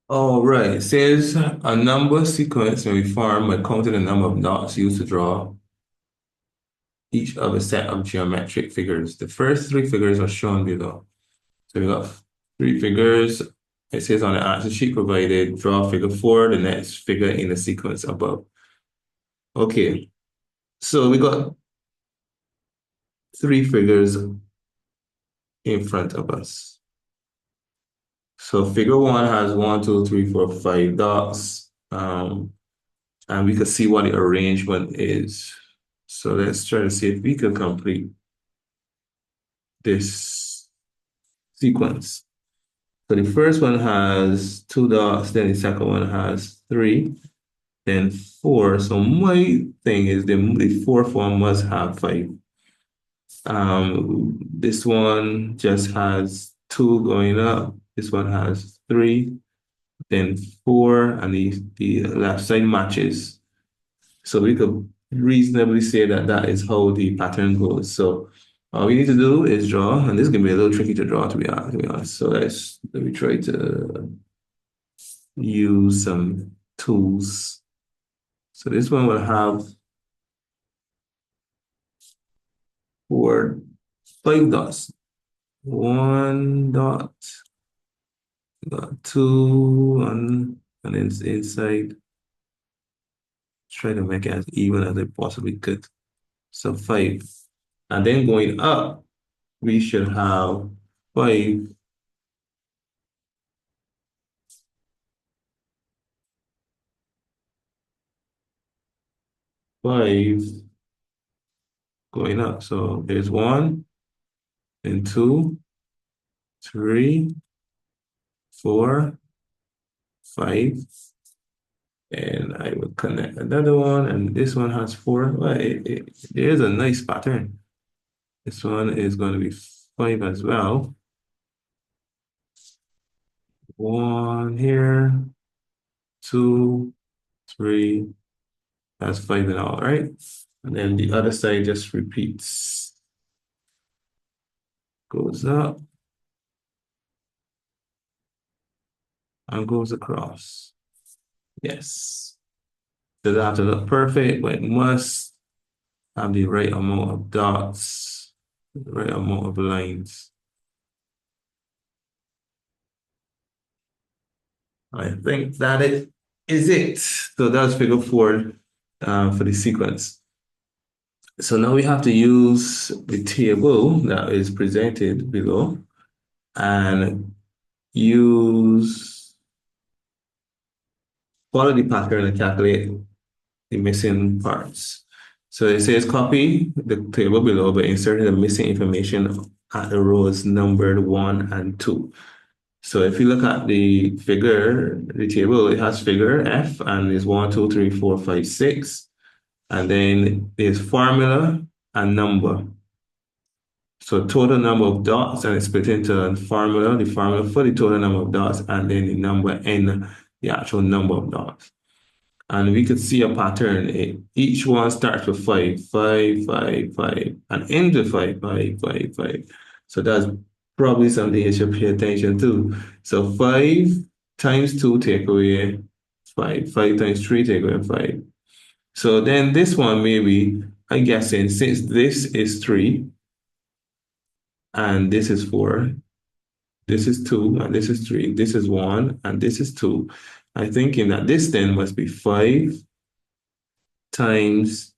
All right. It says a number sequence may be formed by counting the number of dots used to draw each of a set of geometric figures. The first three figures are shown below. So we got three figures. It says on the answer sheet provided, draw figure four, the next figure in the sequence above. Okay. So we got three figures in front of us. So figure one has one, two, three, four, five dots. And we can see what the arrangement is. So let's try to see if we can complete this sequence. So the first one has two dots, then the second one has three, then four. So my thing is the fourth one must have five. This one just has two going up. This one has three, then four, and the left side matches. So we could reasonably say that that is how the pattern goes. So all we need to do is draw, and this is gonna be a little tricky to draw to be honest. So let me try to use some tools. So this one will have four, five dots. One dot, got two, and then inside. Try to make it as even as I possibly could. So five. And then going up, we should have five, five going up. So there's one, then two, three, four, five, and I will connect another one, and this one has four. Well, there's a nice pattern. This one is going to be five as well. One here, two, three, that's five in all, right? And then the other side just repeats, goes up and goes across. Yes. Doesn't have to look perfect, but it must have the right amount of dots, the right amount of lines. I think that it is it. So that's figure four for the sequence. So now we have to use the table that is presented below and use follow the pattern and calculate the missing parts. So it says copy the table below by inserting the missing information at the rows numbered one and two. So if you look at the figure, the table, it has figure F and it's one, two, three, four, five, six. And then there's formula and number. So total number of dots and it's split into the formula for the total number of dots, and then the number n, the actual number of dots. And we could see a pattern. Each one starts with five, five, five, five, and ends with five, five, five, five. So that's probably something you should pay attention to. So five times two take away five. Five times three take away five. So then this one maybe, I'm guessing, since this is three and this is four, this is two and this is three, this is one and this is two. I'm thinking that this then must be five times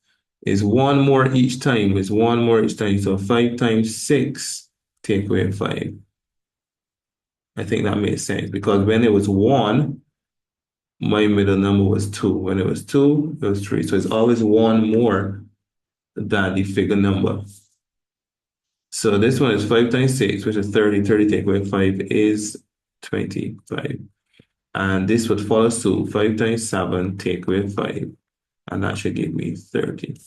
is one more each time, is one more each time. So five times six, take away five. I think that makes sense because when it was one, my middle number was two. When it was two, it was three. So it's always one more than the figure number. So this one is five times six, which is 30. 30 take away five is 25. And this would follow suit. Five times seven, take away five. And that should give me 30.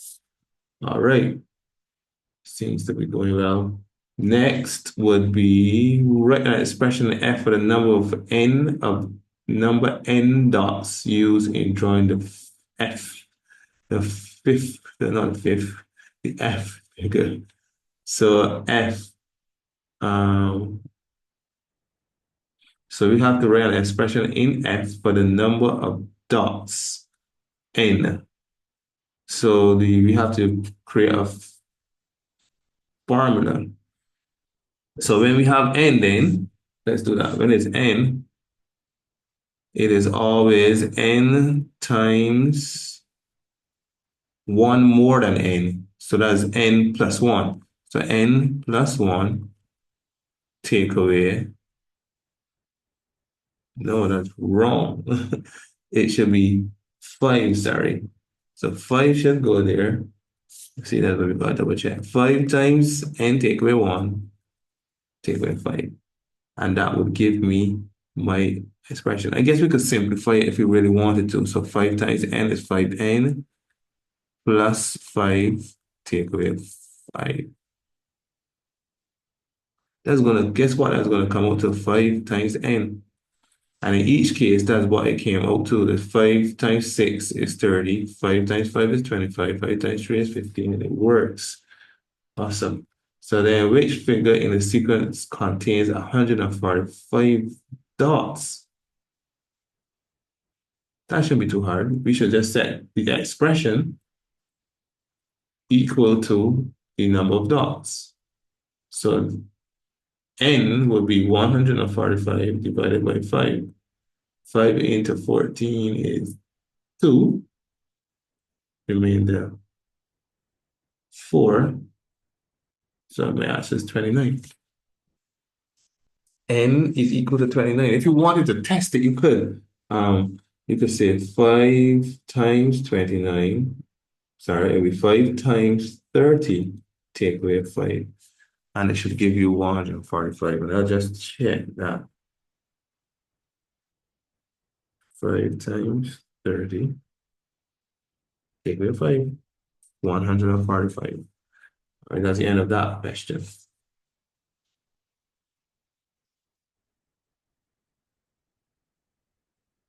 All right. Seems to be going well. Next would be write an expression F for the number n dots used in drawing the F, the fifth, not the fifth, the F figure. So F. So So we have to write an expression in F for the number of dots n. So we have to create a formula. So when we have n, then let's do that. When it's n, it is always n times 1 more than n. So that's n plus 1. So n plus 1 take away. No, that's wrong. It should be 5, sorry. So 5 should go there. See, that's what we got to double check. 5 times n take away 1, take away 5. And that would give me my expression. I guess we could simplify it if we really wanted to. So 5 times n is 5n plus 5 take away 5. That's gonna, guess what? That's gonna come out to 5 times n. And in each case, that's what it came out to. The 5 times 6 is 30. 5 times 5 is 25. 5 times 3 is 15. And it works. Awesome. So then which figure in the sequence contains 145 dots? That shouldn't be too hard. We should just set the expression equal to the number of dots. So n would be 145 divided by 5. 5 into 14 is 2. Remainder 4. So my answer is 29. N is equal to 29. If you wanted to test it, you could. You could say 5 times 29. Sorry, it would be 5 times 30. Take away 5. And it should give you 145. And I'll just check that. 5 times 30. Take away 5. 145. All right, that's the end of that question.